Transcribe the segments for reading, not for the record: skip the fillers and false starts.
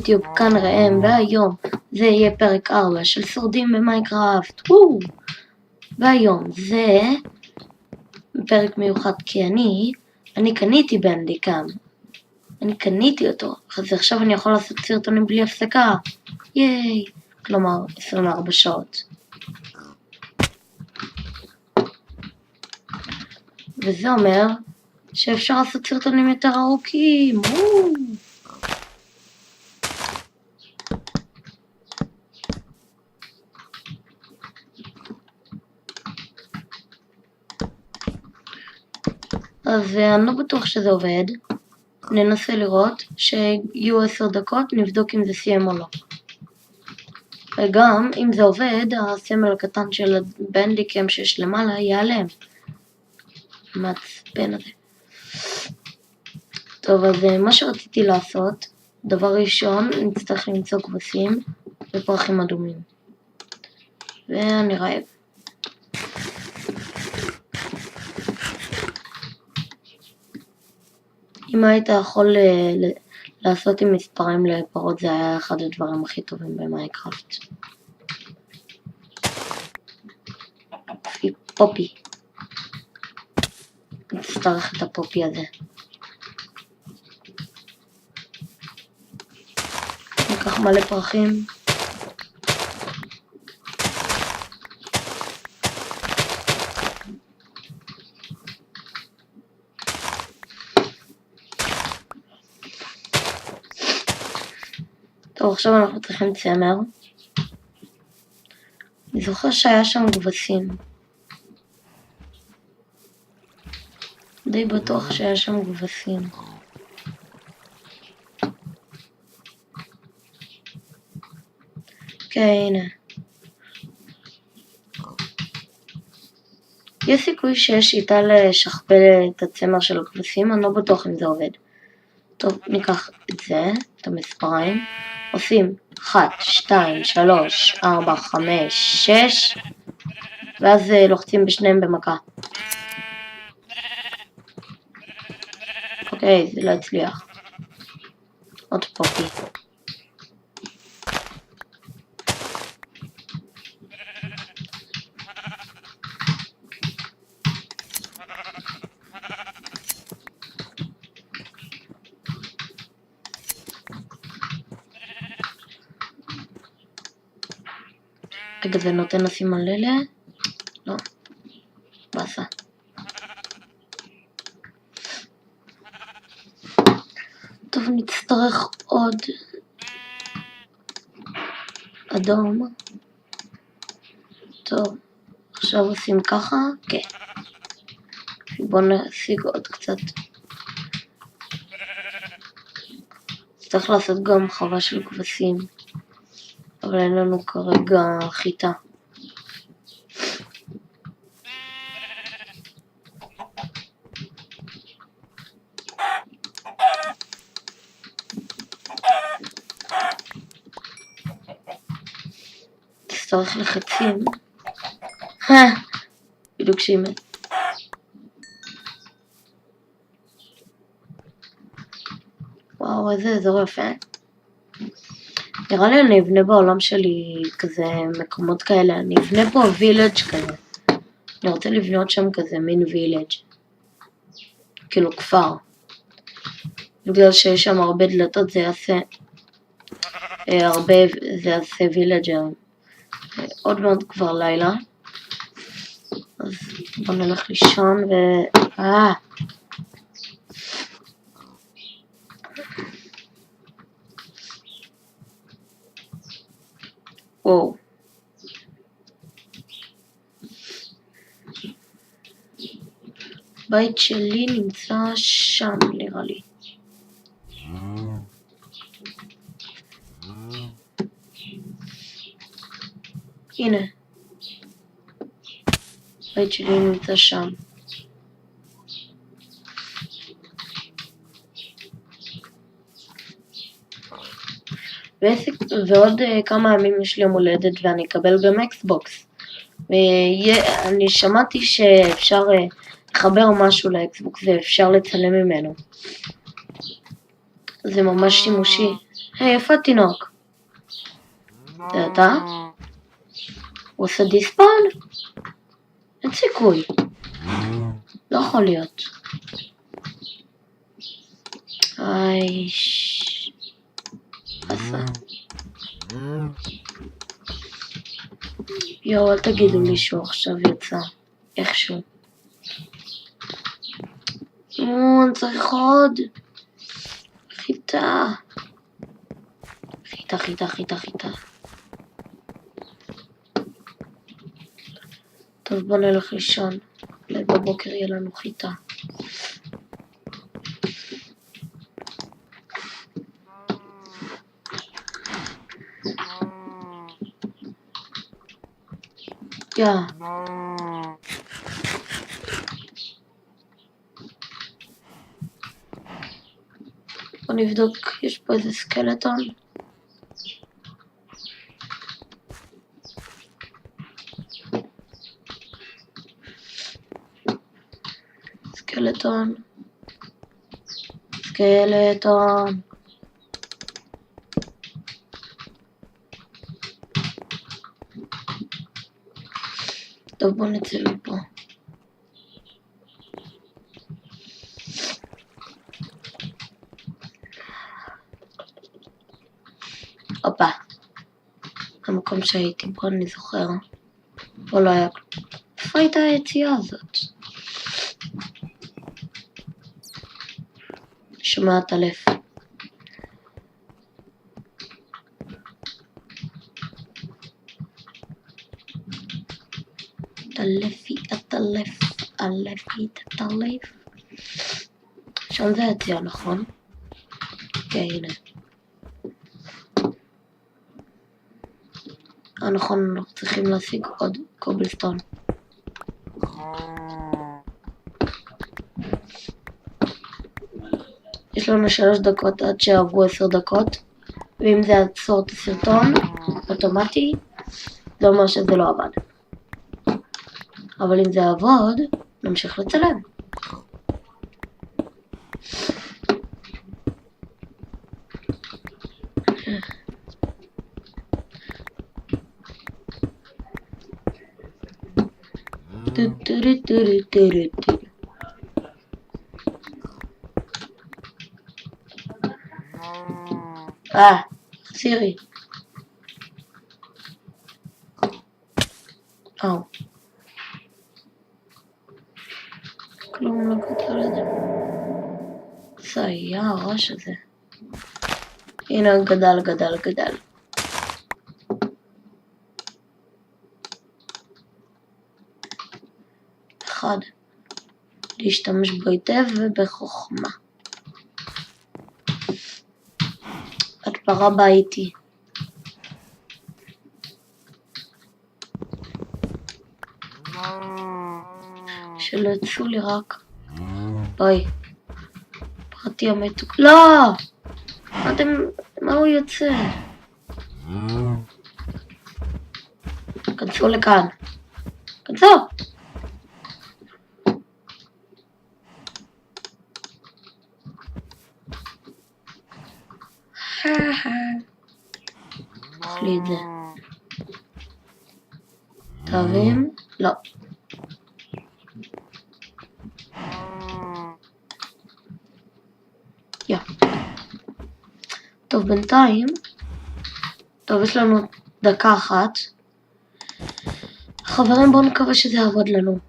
יוטיוב, כאן ראם, והיום זה יהיה פרק 4 של שורדים במיינקראפט. והיום זה פרק מיוחד כי אני קניתי בנדיקאם. אני קניתי אותו, אז עכשיו אני יכול לעשות סרטונים בלי הפסקה. ייי, כלומר 24 שעות. וזה אומר שאפשר לעשות סרטונים יותר ארוכים. אז אני לא בטוח שזה עובד. ננסה לראות שיהיו 10 דקות, נבדוק אם זה סיים או לא. וגם אם זה עובד, הסמל הקטן של הבנדיקאם שיש למעלה ייעלם. מעצבן הזה. טוב, אז מה שרציתי לעשות, דבר ראשון, נצטרך למצוא כבשים ופרחים אדומים. ואני רעב. אם היית יכול לעשות עם מספרים לפרות, זה היה אחד הדברים הכי טובים במיינקראפט. פופי. נצטרך את הפופי הזה. ניקח מלא פרחים. טוב, עכשיו אנחנו צריכים צמר. אני זוכר שהיה שם כבשים. די בטוח שהיה שם כבשים. אוקיי, הנה. יש סיכוי שיש שיטה לשכפל את הצמר של הכבשים, אני לא בטוח אם זה עובד. טוב, ניקח את זה, את המספריים. עושים 1, 2, 3, 4, 5, 6, ואז לוחצים בשניהם במכה. אוקיי, זה לא הצליח. עוד פופי. רגע, זה נותן לשים על אלה? לא. בסה. טוב, נצטרך עוד אדום. טוב, עכשיו עושים ככה? כן. בואו נשיג עוד קצת. צריך לעשות גם חווה של כבשים. אבל אין לנו כרגע חיטה. תצטרך לחצים. בדיוק שימת. וואו, איזה אזור יפה. נראה לי אני אבנה בעולם שלי כזה מקומות כאלה, אני אבנה פה וילג' כזה. אני רוצה לבנות שם כזה מין וילג'. כאילו כפר. בגלל שיש שם הרבה דלתות זה יעשה זה יעשה וילג'רים. עוד מאוד כבר לילה. אז בוא נלך לישון וואו. בית שלי נמצא שם נראה לי. הנה. בית שלי נמצא שם. ועוד כמה ימים יש לי יום הולדת ואני אקבל גם אקסבוקס. ואני שמעתי שאפשר לחבר משהו לאקסבוקס ואפשר לצלם ממנו. זה ממש שימושי. היי, איפה התינוק? זה אתה? הוא עושה דיספון? אין סיכוי. לא יכול להיות. אייש. עשה. יואו, אל תגידו לי שהוא עכשיו יצא. איכשהו. אני צריך עוד. חיטה. חיטה. טוב, בוא נלך לישון. אולי בבוקר יהיה לנו חיטה. יא. בוא נבדוק, יש פה איזה סקלטון. סקלטון. טוב, בוא נצא מפה. הופה. המקום שהייתי בו, אני זוכר. פה לא היה. איפה הייתה היציאה הזאת? שומעת אלף. אלף. שם זה היציאה, נכון? כן, הנה. נכון, אנחנו צריכים להשיג עוד קובלסטון. יש לנו 3 דקות עד שעברו 10 דקות, ואם זה יעצור את הסרטון אוטומטי, זה אומר שזה לא עבד. אבל אם זה יעבוד, נמשיך לצלם. סירי. כלום לא גדל את זה. זה היה הרעש הזה. הנה גדל. אחד. להשתמש בו היטב ובחוכמה. הדברה באיתי. שלא יצאו לי רק. אוי. פרטי המתוק. לא! מה הוא יוצא? כנסו לכאן. כנסו! אוכלי את זה. תאבים? לא. טוב, בינתיים. טוב, יש לנו דקה אחת. חברים, בואו נקווה שזה יעבוד לנו.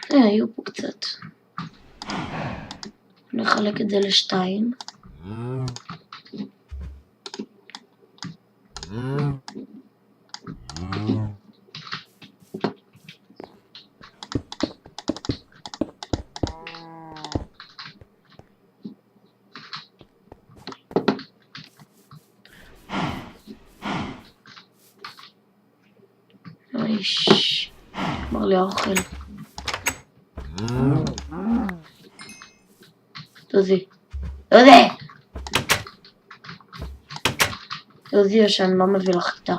היו פה קצת. נחלק את זה לשתיים. איש, אמר לי האוכל. דוזי ישן, לא מביא לך חיטה.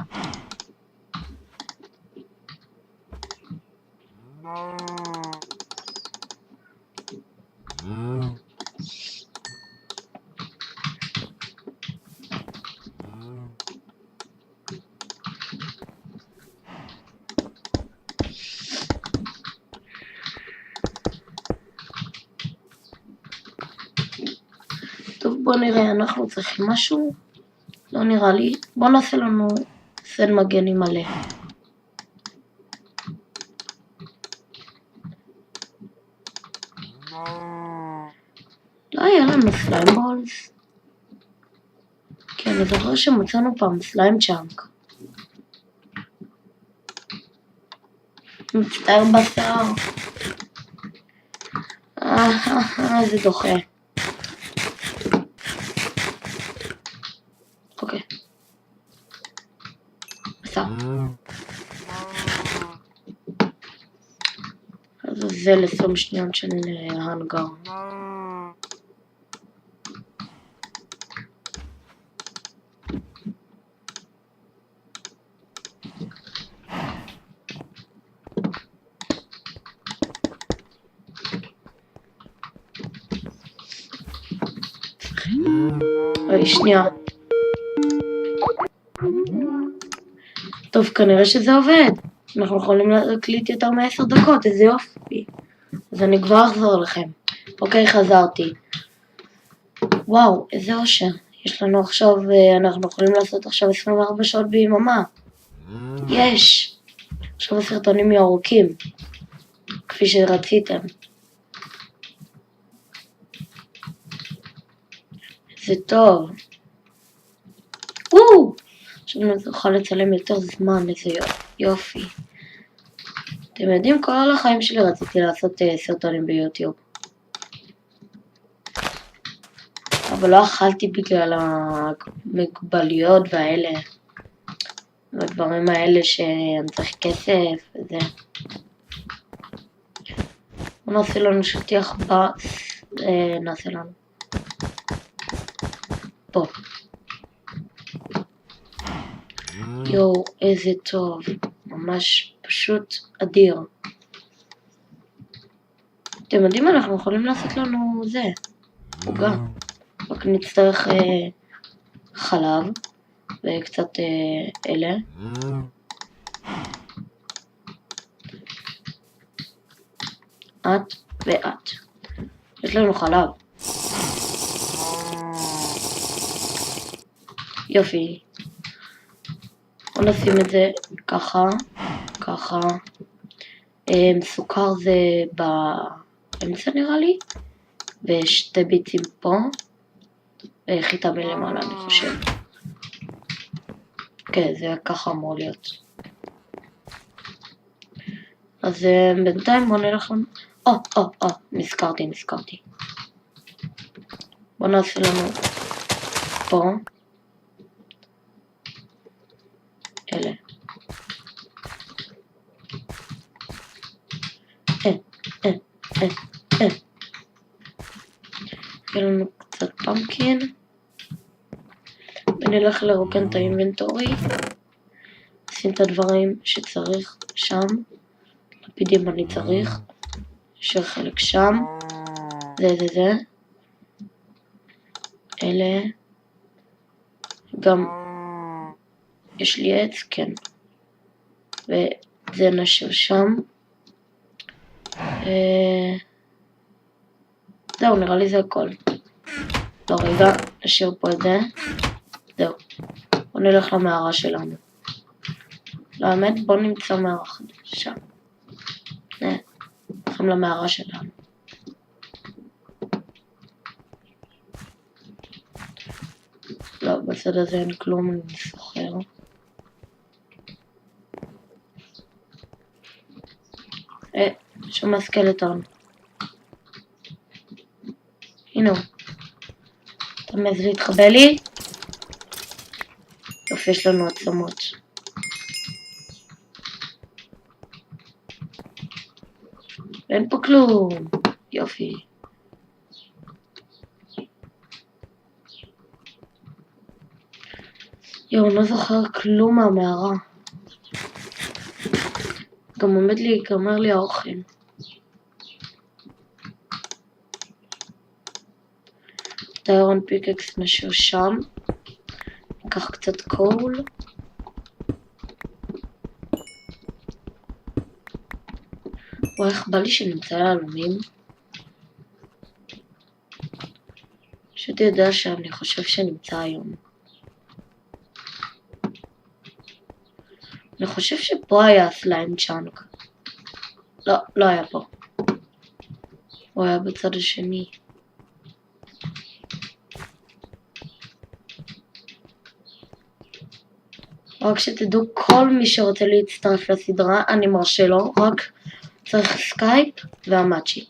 טוב, בוא נראה, אנחנו צריכים משהו? לא נראה לי. בוא נעשה לנו סן מגני מלא. לא היה לנו סליים בולס? כן, אני זוכר שמצאנו פעם סליים צ'אנק. מצטער בשר. זה דוחה. אוקיי. בשר. אז זה ל20 שניות של ההנגר. שנייה. טוב, כנראה שזה עובד. אנחנו יכולים להקליט יותר מ10 דקות, איזה יופי. אז אני כבר אחזור לכם. אוקיי, חזרתי. וואו, איזה אושר. יש לנו עכשיו, אנחנו יכולים לעשות עכשיו 24 שעות ביממה. יש. עכשיו הסרטונים ירוקים. כפי שרציתם. זה טוב. עכשיו נוכל לצלם יותר זמן, איזה יופי. אתם יודעים, כל החיים שלי רציתי לעשות סרטונים ביוטיוב. אבל לא אכלתי בגלל המגבליות והאלה. והדברים האלה שאני צריך כסף וזה. בוא נעשה לנו שטיח נעשה לנו. פה. יואו, איזה טוב. ממש פשוט אדיר. אתם יודעים, אנחנו יכולים לעשות לנו זה. עוגה. רק נצטרך חלב. וקצת אלה. את ואת. יש לנו חלב. יופי. בוא נשים את זה ככה, ככה. סוכר זה באמצע נראה לי. ושתי ביצים פה. וחיטה מלמעלה אני חושב. כן, זה ככה אמור להיות. אז בינתיים בוא נלך לנו... נזכרתי. בוא נעשה לנו פה. אלה. יהיה לנו קצת פמפקין. ונלך לרוקן את האינבנטורי. נשים את הדברים שצריך שם. לפידים אני צריך. נשאר חלק שם. זה. אלה. גם יש לי עץ, כן. וזה נשאר שם. זהו, נראה לי זה הכל. לא, רגע, נשאר פה את זה. זהו. בוא נלך למערה שלנו. לא, האמת, בוא נמצא מערה חדשה. נלכים למערה שלנו. לא, בצד הזה אין כלום, אני סוחר. שומע סקלטון. הנה הוא. אתה מעז להתחבא לי? יופי, יש לנו עצמות. אין פה כלום. יופי. יואו, לא זוכר כלום מהמערה. גם עומד להיגמר לי האוכל. את האיירון פיקקס נשאיר שם. ניקח קצת קול. וואי, איך בא לי שנמצא יהלומים. הייתי יודע שאני חושב שנמצא היום. אני חושב שפה היה סליים צ'אנק. לא, לא היה פה. הוא היה בצד השני. רק שתדעו, כל מי שרוצה להצטרף לסדרה, אני מרשה לו, רק צריך סקייפ והמאצ'י.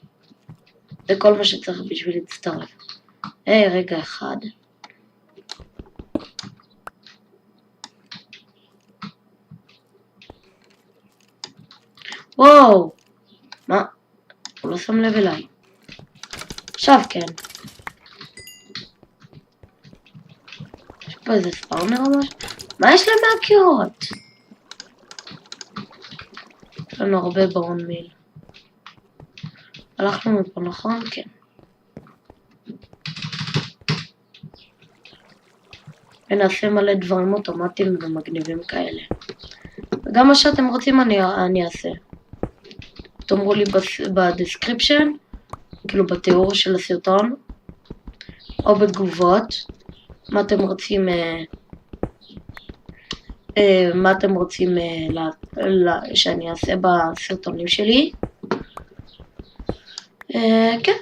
זה כל מה שצריך בשביל להצטרף. רגע אחד. וואו! מה? הוא לא שם לב אליי. עכשיו כן. יש פה איזה ספאונר או משהו? מה יש להם מהקירות? יש לנו הרבה ברון מיל. הלכנו מפה, נכון? כן. ונעשה מלא דברים אוטומטיים ומגניבים כאלה. וגם מה שאתם רוצים אני אעשה. תאמרו לי בדסקריפשן, כאילו בתיאור של הסרטון, או בתגובות, מה אתם רוצים, שאני אעשה בסרטונים שלי. כן.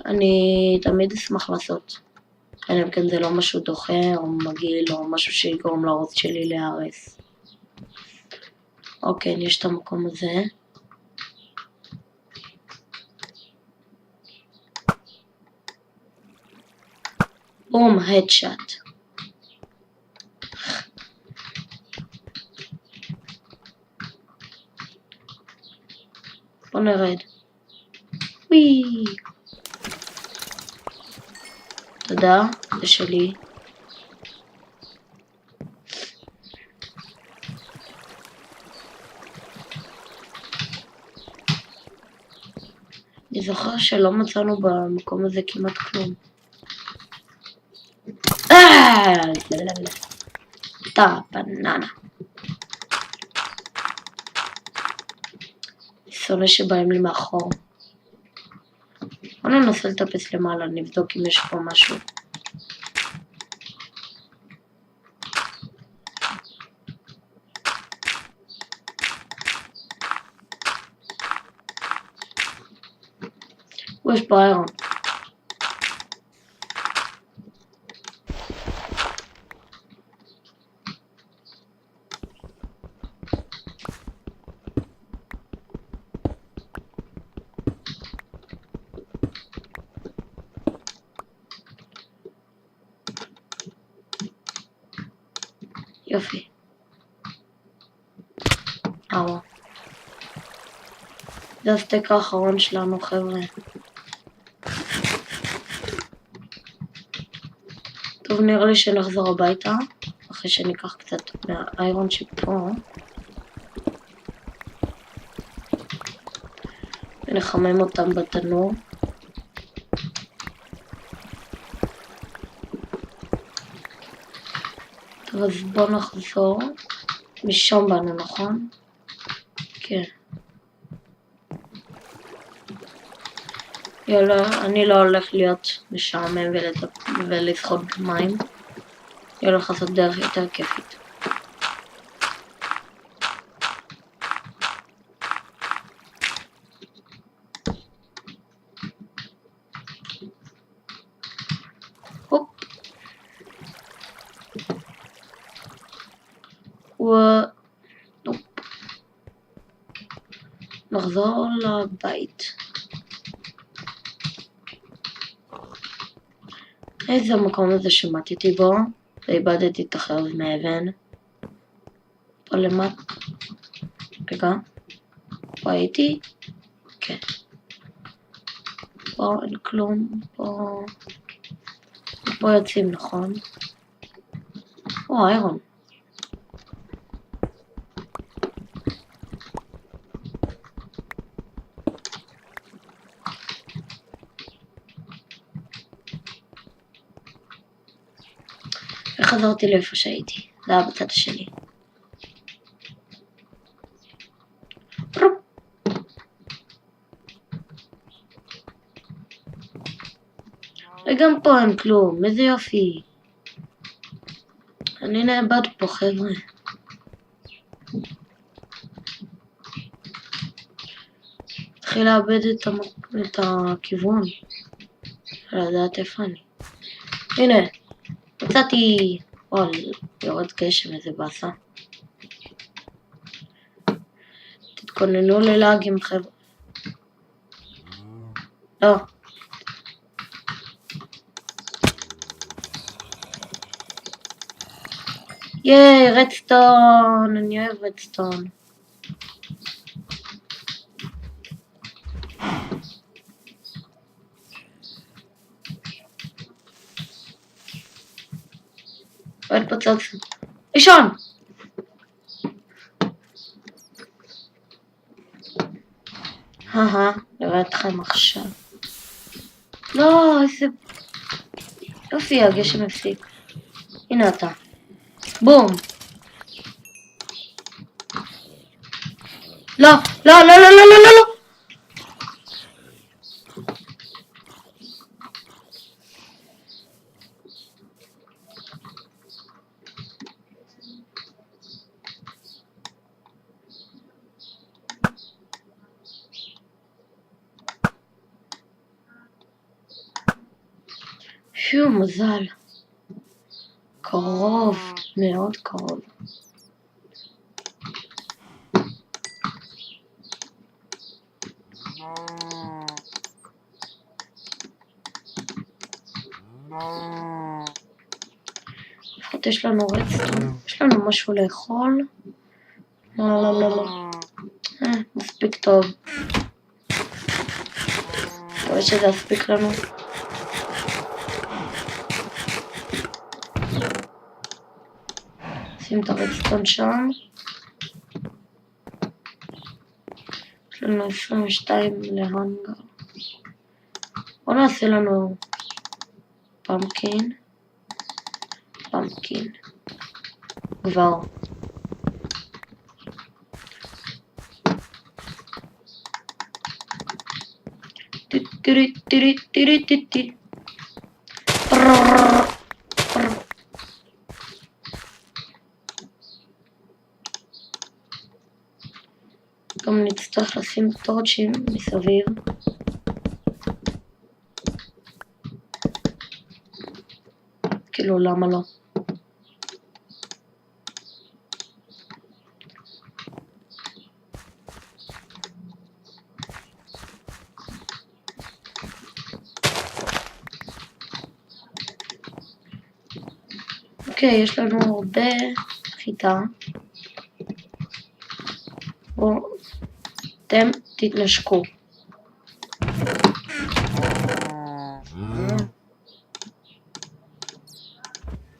אני תמיד אשמח לעשות. אלא אם כן זה לא משהו דוחה או מגעיל או משהו שיגרום לערוץ שלי להיהרס. אוקיי, יש את המקום הזה. בום, הדשאט. בוא נרד. וואי. תודה, זה שלי. אני זוכר שלא מצאנו במקום הזה כמעט כלום. אתה בננה. שונא שבאים לי מאחור. בוא ננסה לטפס למעלה, נבדוק אם יש פה משהו. יש פה איירון. יופי. זה הסטייק האחרון שלנו, חבר'ה. טוב, נראה לי שנחזור הביתה, אחרי שניקח קצת מהאיירון שפה. ונחמם אותם בתנור. טוב, אז בוא נחזור. משם באנו, נכון? כן. יאללה, אני לא הולך להיות משעמם ולשחות במים. אני הולך לעשות דרך יותר כיפית. הופ. הופ. נחזור לבית. איזה המקום הזה שמתתי בו, ואיבדתי את החרב מאבן. פה למטה. רגע. פה הייתי? כן. פה אין כלום. פה יוצאים, נכון? איירון. וחזרתי לאיפה שהייתי. זה היה בצד השני. וגם פה אין כלום, איזה יופי. אני נאבד פה, חבר'ה. התחיל לאבד את הכיוון. לדעת איפה אני. הנה, מצאתי... וואי, יורד גשם, איזה באסה. תתכוננו ללאגים, חבר'ה. לא. ייי, רדסטון, אני אוהב רדסטון. עוד פצץ. ראשון! נראה אתכם עכשיו. לא, איזה... יופי, הגשם הפסיק. הנה אתה. בום! לא, לא, לא, לא, לא, לא, לא! שיו, מזל. קרוב, מאוד קרוב. לפחות יש לנו רדסטון, יש לנו משהו לאכול. לא, לא, לא, לא. מספיק טוב. רואה שזה יספיק לנו. שים את הרדסטון שם. יש לנו 22 להנגר. בוא נעשה לנו פמפקין. פמפקין. כבר. גם נצטרך לשים טורצ'ים מסביב. כאילו, למה לא? אוקיי, יש לנו הרבה חיטה. בואו, אתם תתנשקו.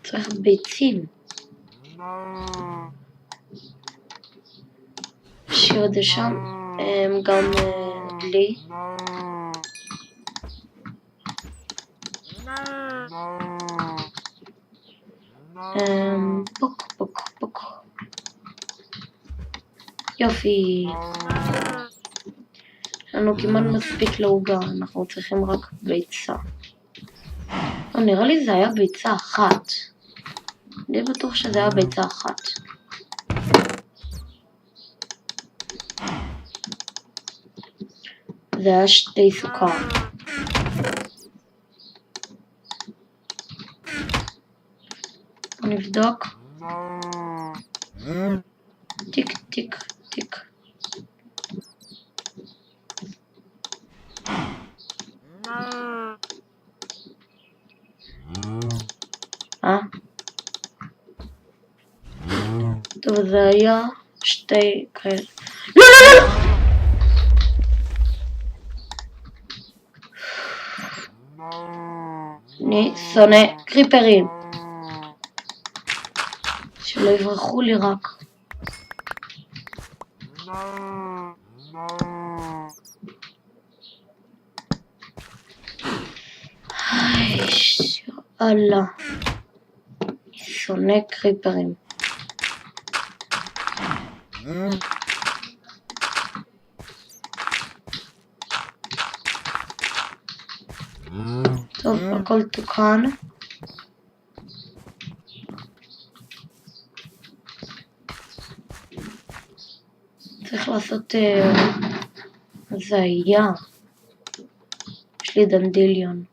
צריך ביצים. שיהיה את זה שם, גם לי. פוק, פוק, פוק. יופי. לנו כמעט מספיק לעוגה, אנחנו צריכים רק ביצה. נראה לי זה היה ביצה אחת. אני בטוח שזה היה ביצה אחת. זה היה 2 סוכר. נבדוק. טיק, טיק, טיק. טוב, זה היה 2 כאלה. לא, לא, לא! אני שונא קריפרים. שלא יברחו לי רק. אללה. שונא קריפרים. טוב, הכל תוקן. צריך לעשות זהיה. יש לי דנדיליון.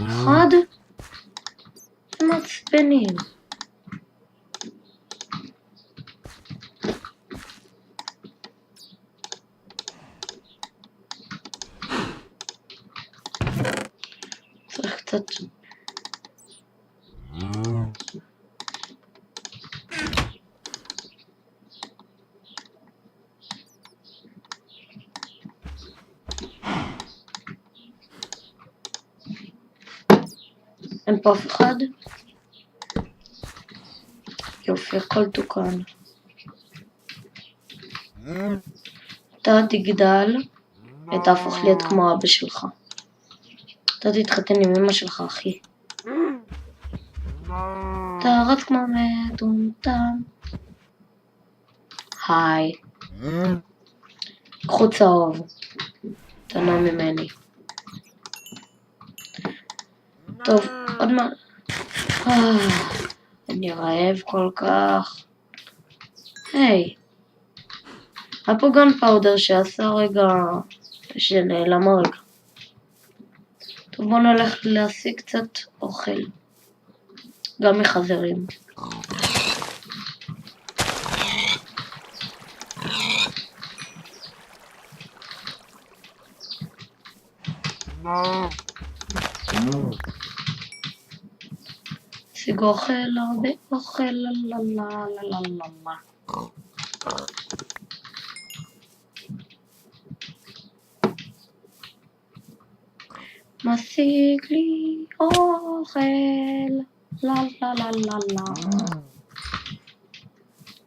אחד? זה מעצבנים. צריך קצת... אין פה אף אחד? יופי, הכל תוקן. אתה תגדל ותהפוך להיות כמו אבא שלך. אתה תתחתן עם אמא שלך, אחי. אתה רץ כמו מטומטם. היי. קחו צהוב. תנה ממני. טוב, עוד מה... אני רעב כל כך. היי. היה פה גן פאודר שעשה רגע... שנעלם הרגע. טוב, בוא נלך להשיג קצת אוכל. גם מחזרים. שיג אוכל, הרבה אוכל, לללללללללה. משיג לי אוכל, לללללללה.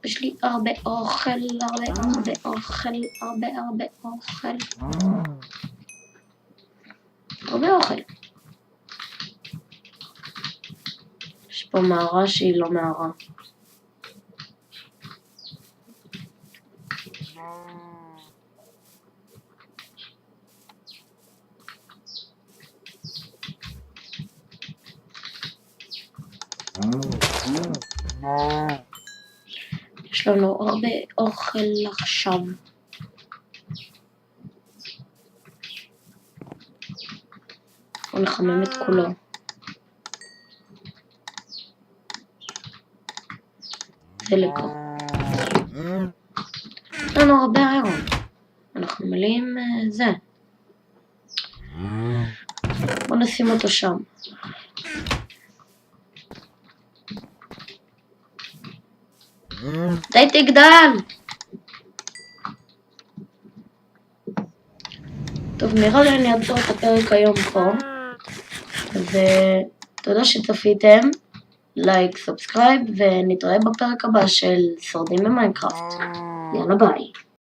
יש לי הרבה אוכל, הרבה אוכל, הרבה אוכל. הרבה אוכל. יש פה מערה שהיא לא מערה. יש לנו הרבה אוכל עכשיו. בוא נחמם את כולו. זה לפה. יש לנו הרבה איירון. אנחנו מלאים זה. בוא נשים אותו שם. די תגדל! טוב, נראה לי אני אעצור את הפרק היום פה. ותודה שצפיתם. לייק, סאבסקרייב, ונתראה בפרק הבא של שורדים במיינקראפט. יאללה ביי.